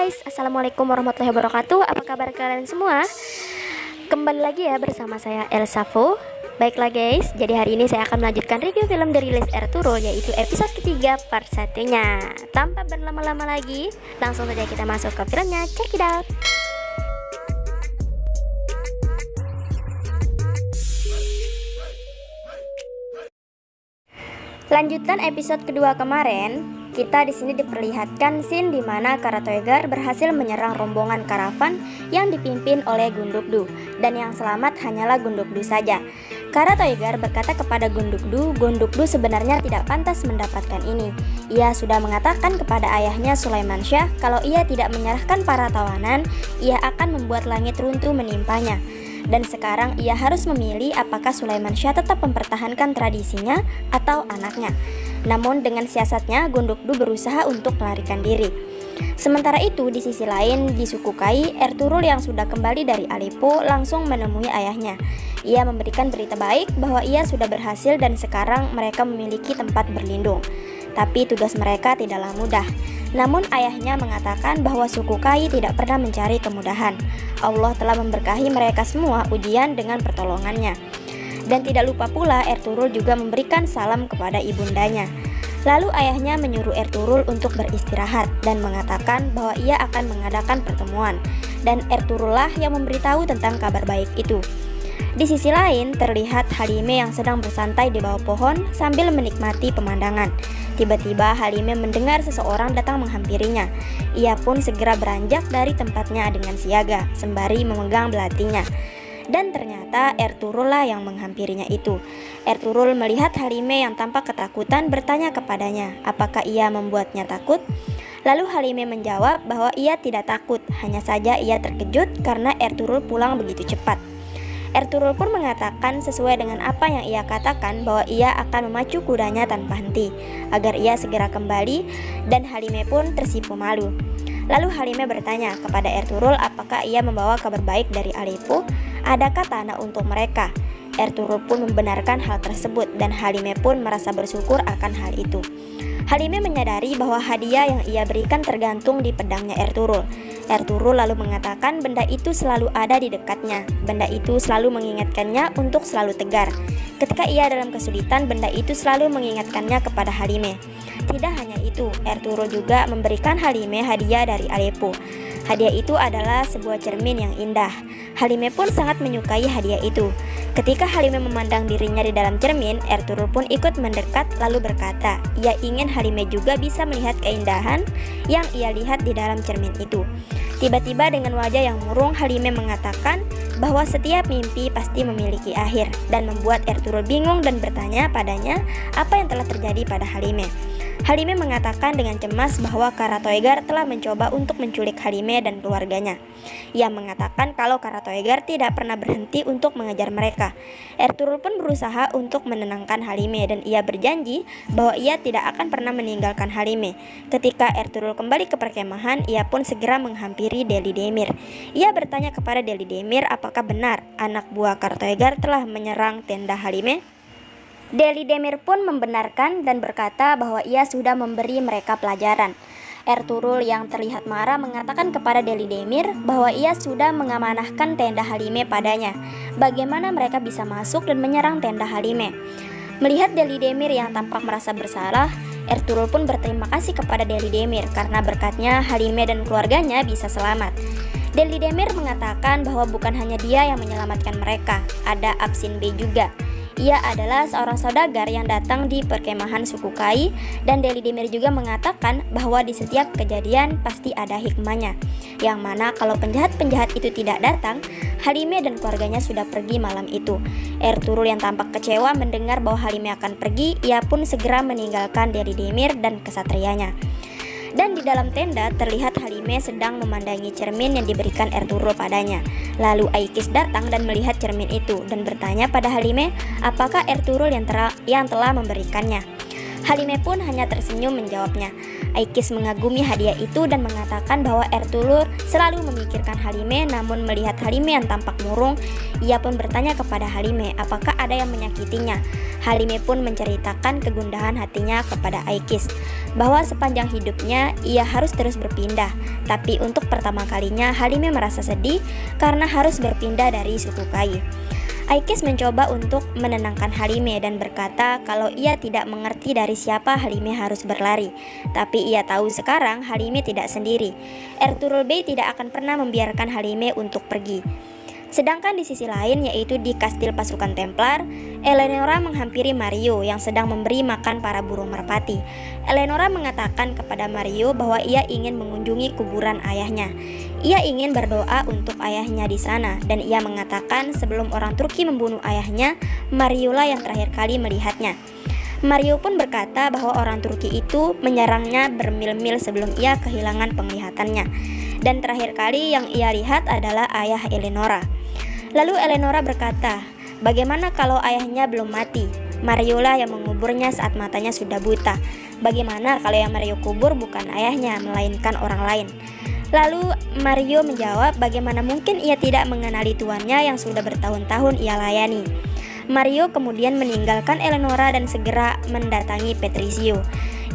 guys, Assalamualaikum warahmatullahi wabarakatuh. Apa kabar kalian semua? Kembali lagi ya bersama saya Elsa Fu. Baiklah guys, jadi hari ini saya akan melanjutkan review film dari list Ertugrul, yaitu episode ketiga part 1-nya. Tanpa berlama-lama lagi, langsung saja kita masuk ke filmnya. Check it out. Lanjutan episode kedua kemarin, kita di sini diperlihatkan scene di mana Kara Toygar berhasil menyerang rombongan karavan yang dipimpin oleh Gundukdu, dan yang selamat hanyalah Gundukdu saja. Kara Toygar berkata kepada Gundukdu sebenarnya tidak pantas mendapatkan ini. Ia sudah mengatakan kepada ayahnya Sulaiman Shah kalau ia tidak menyerahkan para tawanan, ia akan membuat langit runtuh menimpanya. Dan sekarang ia harus memilih apakah Sulaiman Shah tetap mempertahankan tradisinya atau anaknya. Namun dengan siasatnya, Gundukdu berusaha untuk melarikan diri. Sementara itu, di sisi lain, di suku Kai, Ertugrul yang sudah kembali dari Aleppo langsung menemui ayahnya. Ia memberikan berita baik bahwa ia sudah berhasil dan sekarang mereka memiliki tempat berlindung. Tapi tugas mereka tidaklah mudah. Namun ayahnya mengatakan bahwa suku Kai tidak pernah mencari kemudahan. Allah telah memberkahi mereka semua ujian dengan pertolongannya. Dan tidak lupa pula Ertugrul juga memberikan salam kepada ibundanya. Lalu ayahnya menyuruh Ertugrul untuk beristirahat dan mengatakan bahwa ia akan mengadakan pertemuan. Dan Ertugrul lah yang memberitahu tentang kabar baik itu. Di sisi lain, terlihat Halime yang sedang bersantai di bawah pohon sambil menikmati pemandangan. Tiba-tiba Halime mendengar seseorang datang menghampirinya. Ia pun segera beranjak dari tempatnya dengan siaga, sembari memegang belatinya. Dan ternyata Ertugrul lah yang menghampirinya itu. Ertugrul melihat Halime yang tampak ketakutan bertanya kepadanya, apakah ia membuatnya takut? Lalu Halime menjawab bahwa ia tidak takut, hanya saja ia terkejut karena Ertugrul pulang begitu cepat. Ertugrul pun mengatakan sesuai dengan apa yang ia katakan bahwa ia akan memacu kudanya tanpa henti agar ia segera kembali, dan Halime pun tersipu malu. Lalu Halime bertanya kepada Ertugrul apakah ia membawa kabar baik dari Aleppo, adakah tanah untuk mereka. Ertugrul pun membenarkan hal tersebut dan Halime pun merasa bersyukur akan hal itu. Halime menyadari bahwa hadiah yang ia berikan tergantung di pedangnya Ertugrul. Ertugrul lalu mengatakan benda itu selalu ada di dekatnya. Benda itu selalu mengingatkannya untuk selalu tegar. Ketika ia dalam kesulitan, benda itu selalu mengingatkannya kepada Halime. Tidak hanya itu, Ertugrul juga memberikan Halime hadiah dari Aleppo. Hadiah itu adalah sebuah cermin yang indah. Halime pun sangat menyukai hadiah itu. Ketika Halime memandang dirinya di dalam cermin, Ertugrul pun ikut mendekat lalu berkata, ia ingin Halime juga bisa melihat keindahan yang ia lihat di dalam cermin itu. Tiba-tiba dengan wajah yang murung, Halime mengatakan bahwa setiap mimpi pasti memiliki akhir, dan membuat Ertugrul bingung dan bertanya padanya apa yang telah terjadi pada Halime. Halime mengatakan dengan cemas bahwa Kara Toygar telah mencoba untuk menculik Halime dan keluarganya. Ia mengatakan kalau Kara Toygar tidak pernah berhenti untuk mengejar mereka. Ertugrul pun berusaha untuk menenangkan Halime dan ia berjanji bahwa ia tidak akan pernah meninggalkan Halime. Ketika Ertugrul kembali ke perkemahan, ia pun segera menghampiri Deli Demir. Ia bertanya kepada Deli Demir apakah benar anak buah Kara Toygar telah menyerang tenda Halime. Deli Demir pun membenarkan dan berkata bahwa ia sudah memberi mereka pelajaran. Ertugrul yang terlihat marah mengatakan kepada Deli Demir bahwa ia sudah mengamanahkan tenda Halime padanya. Bagaimana mereka bisa masuk dan menyerang tenda Halime? Melihat Deli Demir yang tampak merasa bersalah, Ertugrul pun berterima kasih kepada Deli Demir karena berkatnya Halime dan keluarganya bisa selamat. Deli Demir mengatakan bahwa bukan hanya dia yang menyelamatkan mereka, ada Absin Bey juga. Ia adalah seorang saudagar yang datang di perkemahan suku Kai, dan Deli Demir juga mengatakan bahwa di setiap kejadian pasti ada hikmahnya, yang mana kalau penjahat-penjahat itu tidak datang, Halime dan keluarganya sudah pergi malam itu. Ertugrul yang tampak kecewa mendengar bahwa Halime akan pergi, ia pun segera meninggalkan Deli Demir dan kesatrianya. Dan di dalam tenda terlihat Halime sedang memandangi cermin yang diberikan Ertugrul padanya. Lalu Aikis datang dan melihat cermin itu dan bertanya pada Halime apakah Ertugrul yang telah memberikannya. Halime pun hanya tersenyum menjawabnya. Aikis mengagumi hadiah itu dan mengatakan bahwa Ertugrul selalu memikirkan Halime, namun melihat Halime yang tampak murung, ia pun bertanya kepada Halime apakah ada yang menyakitinya. Halime pun menceritakan kegundahan hatinya kepada Aikis, bahwa sepanjang hidupnya ia harus terus berpindah. Tapi untuk pertama kalinya Halime merasa sedih karena harus berpindah dari suku Kai. Aikis mencoba untuk menenangkan Halime dan berkata kalau ia tidak mengerti dari siapa Halime harus berlari. Tapi ia tahu sekarang Halime tidak sendiri. Ertugrul Bey tidak akan pernah membiarkan Halime untuk pergi. Sedangkan di sisi lain, yaitu di kastil pasukan Templar, Eleonora menghampiri Mario yang sedang memberi makan para burung merpati. Eleonora mengatakan kepada Mario bahwa ia ingin mengunjungi kuburan ayahnya. Ia ingin berdoa untuk ayahnya di sana, dan ia mengatakan sebelum orang Turki membunuh ayahnya, Mario lah yang terakhir kali melihatnya. Mario pun berkata bahwa orang Turki itu menyerangnya bermil-mil sebelum ia kehilangan penglihatannya, dan terakhir kali yang ia lihat adalah ayah Eleonora. Lalu Eleonora berkata, bagaimana kalau ayahnya belum mati? Mario lah yang menguburnya saat matanya sudah buta. Bagaimana kalau yang Mario kubur bukan ayahnya, melainkan orang lain? Lalu Mario menjawab bagaimana mungkin ia tidak mengenali tuannya yang sudah bertahun-tahun ia layani. Mario kemudian meninggalkan Eleonora dan segera mendatangi Patricio.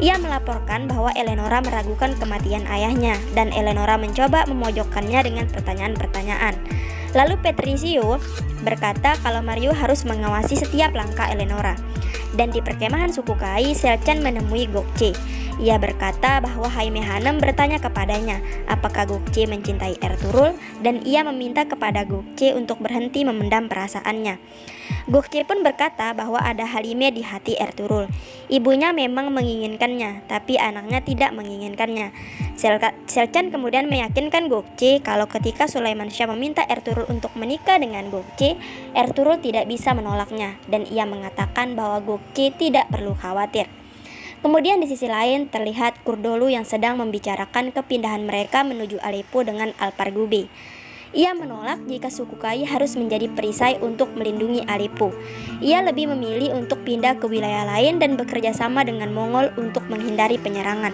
Ia melaporkan bahwa Eleonora meragukan kematian ayahnya, dan Eleonora mencoba memojokkannya dengan pertanyaan-pertanyaan. Lalu Patricio berkata kalau Mario harus mengawasi setiap langkah Eleonora. Dan di perkemahan suku Kai, Selcan menemui Gokce. Ia berkata bahwa Jaime Hanem bertanya kepadanya apakah Gokce mencintai Ertugrul, dan ia meminta kepada Gokce untuk berhenti memendam perasaannya. Gokce pun berkata bahwa ada Halime di hati Ertugrul. Ibunya memang menginginkannya, tapi anaknya tidak menginginkannya. Selcan kemudian meyakinkan Gokce kalau ketika Sulaiman Shah meminta Ertugrul untuk menikah dengan Gokce, Ertugrul tidak bisa menolaknya, dan ia mengatakan bahwa Gokce tidak perlu khawatir. Kemudian di sisi lain terlihat Kurdolu yang sedang membicarakan kepindahan mereka menuju Aleppo dengan Alpargu Bey. Ia menolak jika suku Kai harus menjadi perisai untuk melindungi Aleppo. Ia lebih memilih untuk pindah ke wilayah lain dan bekerja sama dengan Mongol untuk menghindari penyerangan.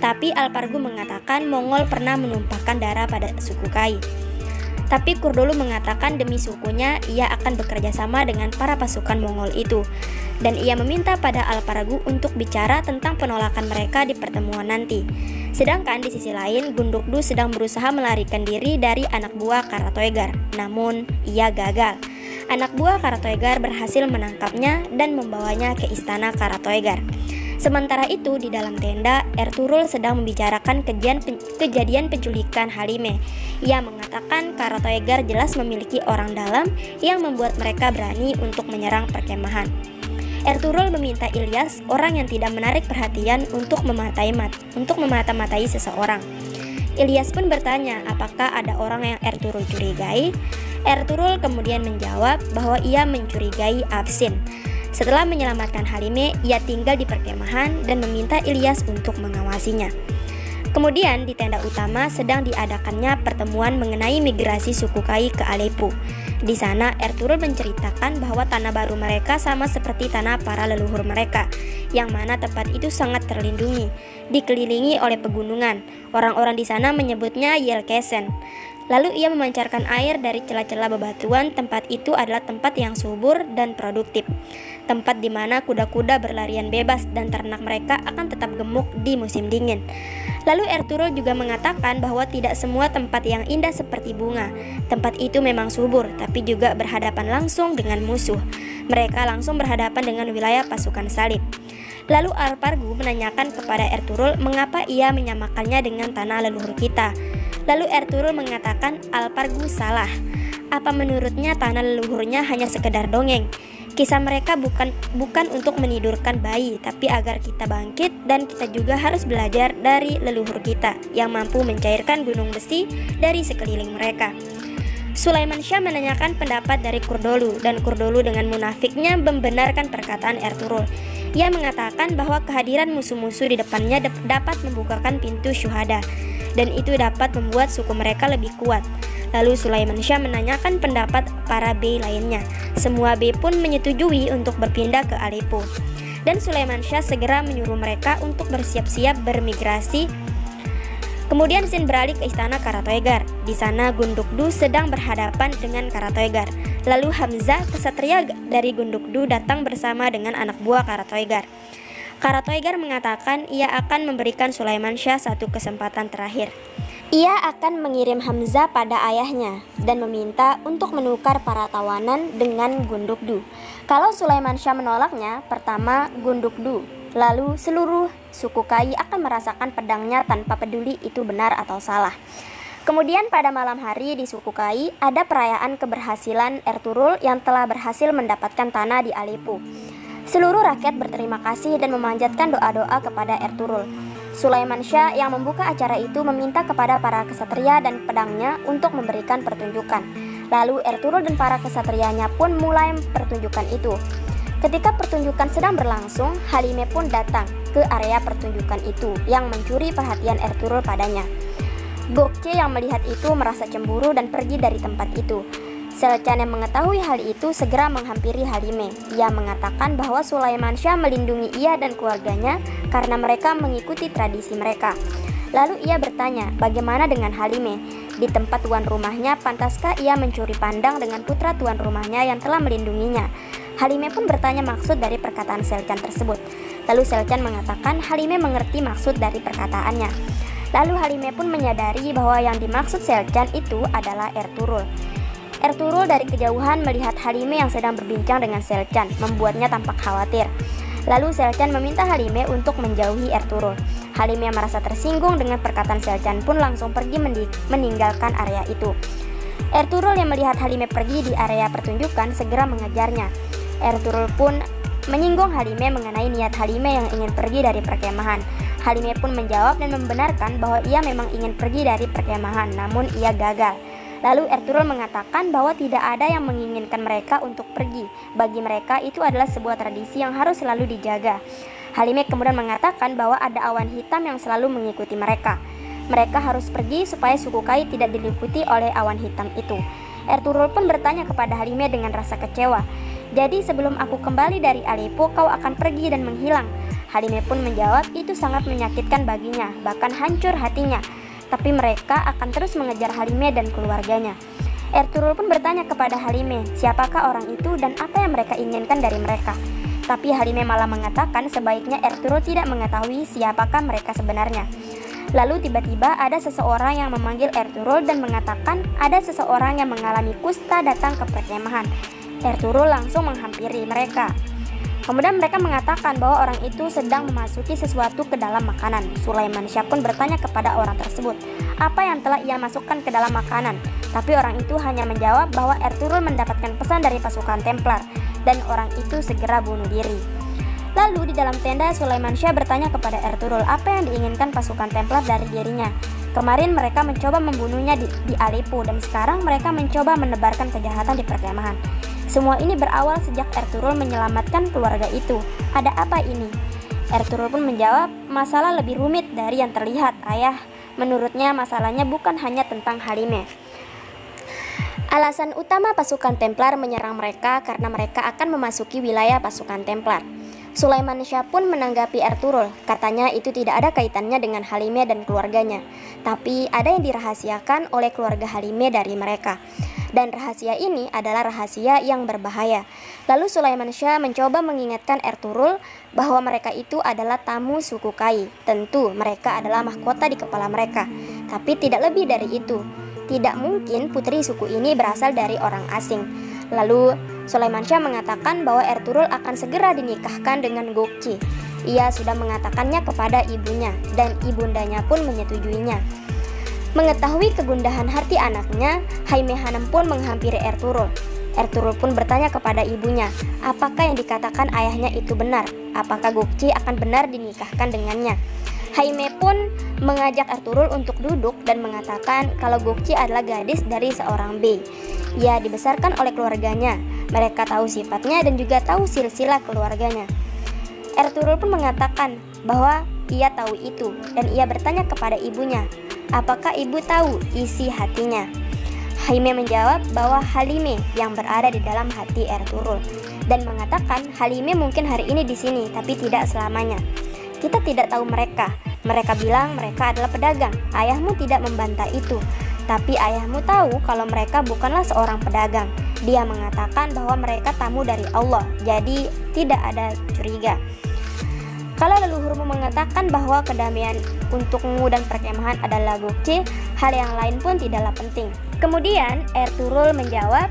Tapi Alpargu mengatakan Mongol pernah menumpahkan darah pada suku Kai. Tapi Kurdolu mengatakan demi sukunya ia akan bekerja sama dengan para pasukan Mongol itu. Dan ia meminta pada Alpargu untuk bicara tentang penolakan mereka di pertemuan nanti. Sedangkan di sisi lain, Gundukdu sedang berusaha melarikan diri dari anak buah Karatoegar, namun ia gagal. Anak buah Karatoegar berhasil menangkapnya dan membawanya ke istana Karatoegar. Sementara itu, di dalam tenda, Ertugrul sedang membicarakan kejadian penculikan Halime. Ia mengatakan Karatoegar jelas memiliki orang dalam yang membuat mereka berani untuk menyerang perkemahan. Ertugrul meminta Ilyas, orang yang tidak menarik perhatian, untuk memata-matai seseorang. Ilyas pun bertanya apakah ada orang yang Ertugrul curigai. Ertugrul kemudian menjawab bahwa ia mencurigai Afsin. Setelah menyelamatkan Halime, ia tinggal di perkemahan dan meminta Ilyas untuk mengawasinya. Kemudian di tenda utama sedang diadakannya pertemuan mengenai migrasi suku Kai ke Aleppo. Di sana Ertugrul menceritakan bahwa tanah baru mereka sama seperti tanah para leluhur mereka, yang mana tempat itu sangat terlindungi, dikelilingi oleh pegunungan. Orang-orang di sana menyebutnya Yelkesen. Lalu ia memancarkan air dari celah-celah bebatuan. Tempat itu adalah tempat yang subur dan produktif, tempat di mana kuda-kuda berlarian bebas dan ternak mereka akan tetap gemuk di musim dingin. Lalu Ertugrul juga mengatakan bahwa tidak semua tempat yang indah seperti bunga. Tempat itu memang subur, tapi juga berhadapan langsung dengan musuh. Mereka langsung berhadapan dengan wilayah pasukan salib. Lalu Alpargu menanyakan kepada Ertugrul mengapa ia menyamakannya dengan tanah leluhur kita. Lalu Ertugrul mengatakan Alpargu salah. Apa menurutnya tanah leluhurnya hanya sekedar dongeng? Kisah mereka bukan untuk menidurkan bayi, tapi agar kita bangkit, dan kita juga harus belajar dari leluhur kita yang mampu mencairkan gunung besi dari sekeliling mereka. Sulaiman Shah menanyakan pendapat dari Kurdolu, dan Kurdolu dengan munafiknya membenarkan perkataan Ertugrul. Ia mengatakan bahwa kehadiran musuh-musuh di depannya dapat membukakan pintu syuhada, dan itu dapat membuat suku mereka lebih kuat. Lalu Sulaiman Shah menanyakan pendapat para bey lainnya. Semua bey pun menyetujui untuk berpindah ke Aleppo. dan Sulaiman Syah segera menyuruh mereka untuk bersiap-siap bermigrasi. Kemudian scene beralih ke istana Karatoegar. Di sana Gundukdu sedang berhadapan dengan Karatoegar. Lalu Hamzah, kesatria dari Gundukdu, datang bersama dengan anak buah Karatoegar. Karatoegar mengatakan ia akan memberikan Sulaiman Syah satu kesempatan terakhir. Ia akan mengirim Hamzah pada ayahnya dan meminta untuk menukar para tawanan dengan Gundukdu. Kalau Sulaiman Syah menolaknya, pertama Gundukdu, lalu seluruh suku Kai akan merasakan pedangnya tanpa peduli itu benar atau salah. Kemudian pada malam hari di suku Kai ada perayaan keberhasilan Ertugrul yang telah berhasil mendapatkan tanah di Aleppo. Seluruh rakyat berterima kasih dan memanjatkan doa-doa kepada Ertugrul. Sulaiman Syah yang membuka acara itu meminta kepada para kesatria dan pedangnya untuk memberikan pertunjukan. Lalu Ertugrul dan para kesatrianya pun mulai pertunjukan itu. Ketika pertunjukan sedang berlangsung, Halime pun datang ke area pertunjukan itu yang mencuri perhatian Ertugrul padanya. Gokce yang melihat itu merasa cemburu dan pergi dari tempat itu. Selcan yang mengetahui hal itu segera menghampiri Halime. Ia mengatakan bahwa Sulaiman Syah melindungi ia dan keluarganya karena mereka mengikuti tradisi mereka. Lalu ia bertanya, bagaimana dengan Halime? Di tempat tuan rumahnya, pantaskah ia mencuri pandang dengan putra tuan rumahnya yang telah melindunginya? Halime pun bertanya maksud dari perkataan Selcan tersebut. Lalu Selcan mengatakan Halime mengerti maksud dari perkataannya. Lalu Halime pun menyadari bahwa yang dimaksud Selcan itu adalah Ertugrul. Ertugrul dari kejauhan melihat Halime yang sedang berbincang dengan Selcan, membuatnya tampak khawatir. Lalu Selcan meminta Halime untuk menjauhi Ertugrul. Halime yang merasa tersinggung dengan perkataan Selcan pun langsung pergi meninggalkan area itu. Ertugrul yang melihat Halime pergi di area pertunjukan segera mengejarnya. Ertugrul pun menyinggung Halime mengenai niat Halime yang ingin pergi dari perkemahan. Halime pun menjawab dan membenarkan bahwa ia memang ingin pergi dari perkemahan, namun ia gagal. Lalu Ertugrul mengatakan bahwa tidak ada yang menginginkan mereka untuk pergi. Bagi mereka itu adalah sebuah tradisi yang harus selalu dijaga. Halime kemudian mengatakan bahwa ada awan hitam yang selalu mengikuti mereka. Mereka harus pergi supaya suku Kai tidak diliputi oleh awan hitam itu. Ertugrul pun bertanya kepada Halime dengan rasa kecewa. Jadi sebelum aku kembali dari Aleppo kau akan pergi dan menghilang. Halime pun menjawab itu sangat menyakitkan baginya, bahkan hancur hatinya. Tapi mereka akan terus mengejar Halime dan keluarganya. Ertugrul pun bertanya kepada Halime, siapakah orang itu dan apa yang mereka inginkan dari mereka. Tapi Halime malah mengatakan sebaiknya Ertugrul tidak mengetahui siapakah mereka sebenarnya. Lalu tiba-tiba ada seseorang yang memanggil Ertugrul dan mengatakan ada seseorang yang mengalami kusta datang ke perkemahan. Ertugrul langsung menghampiri mereka. Kemudian mereka mengatakan bahwa orang itu sedang memasuki sesuatu ke dalam makanan. Sulaiman Syah pun bertanya kepada orang tersebut, apa yang telah ia masukkan ke dalam makanan. Tapi orang itu hanya menjawab bahwa Ertugrul mendapatkan pesan dari pasukan Templar dan orang itu segera bunuh diri. Lalu di dalam tenda Sulaiman Syah bertanya kepada Ertugrul apa yang diinginkan pasukan Templar dari dirinya. Kemarin mereka mencoba membunuhnya di Aleppo dan sekarang mereka mencoba menebarkan kejahatan di perkemahan. Semua ini berawal sejak Ertugrul menyelamatkan keluarga itu. Ada apa ini? Ertugrul pun menjawab, masalah lebih rumit dari yang terlihat, ayah. Menurutnya masalahnya bukan hanya tentang Halime. Alasan utama pasukan Templar menyerang mereka karena mereka akan memasuki wilayah pasukan Templar. Sulaiman Syah pun menanggapi Ertugrul, katanya itu tidak ada kaitannya dengan Halime dan keluarganya, tapi ada yang dirahasiakan oleh keluarga Halime dari mereka. Dan rahasia ini adalah rahasia yang berbahaya. Lalu Sulaiman Syah mencoba mengingatkan Ertugrul bahwa mereka itu adalah tamu suku Kai. Tentu mereka adalah mahkota di kepala mereka, tapi tidak lebih dari itu. Tidak mungkin putri suku ini berasal dari orang asing. Lalu Sulaiman Syah mengatakan bahwa Ertugrul akan segera dinikahkan dengan Gokce. Ia sudah mengatakannya kepada ibunya dan ibundanya pun menyetujuinya. Mengetahui kegundahan hati anaknya, Haime Hanam pun menghampiri Ertugrul. Ertugrul pun bertanya kepada ibunya, apakah yang dikatakan ayahnya itu benar? Apakah Gokce akan benar dinikahkan dengannya? Haime pun mengajak Ertugrul untuk duduk dan mengatakan kalau Gokce adalah gadis dari seorang bey. Ia dibesarkan oleh keluarganya, mereka tahu sifatnya dan juga tahu silsilah keluarganya. Ertugrul pun mengatakan bahwa ia tahu itu dan ia bertanya kepada ibunya, apakah ibu tahu isi hatinya? Haime menjawab bahwa Halime yang berada di dalam hati Ertugrul. dan mengatakan Halime mungkin hari ini di sini, tapi tidak selamanya. Kita tidak tahu mereka. Mereka bilang mereka adalah pedagang. Ayahmu tidak membantah itu, tapi ayahmu tahu kalau mereka bukanlah seorang pedagang. Dia mengatakan bahwa mereka tamu dari Allah, jadi tidak ada curiga. Kalau leluhurmu mengatakan bahwa kedamaian untukmu dan perkemahan adalah bukti, hal yang lain pun tidaklah penting. Kemudian Ertugrul menjawab,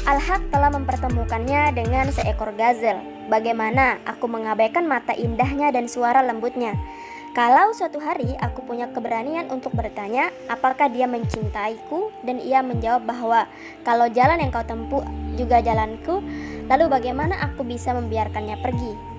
Al-Haq telah mempertemukannya dengan seekor gazel. Bagaimana aku mengabaikan mata indahnya dan suara lembutnya? Kalau suatu hari aku punya keberanian untuk bertanya apakah dia mencintaiku, dan ia menjawab bahwa kalau jalan yang kau tempuh juga jalanku, lalu bagaimana aku bisa membiarkannya pergi?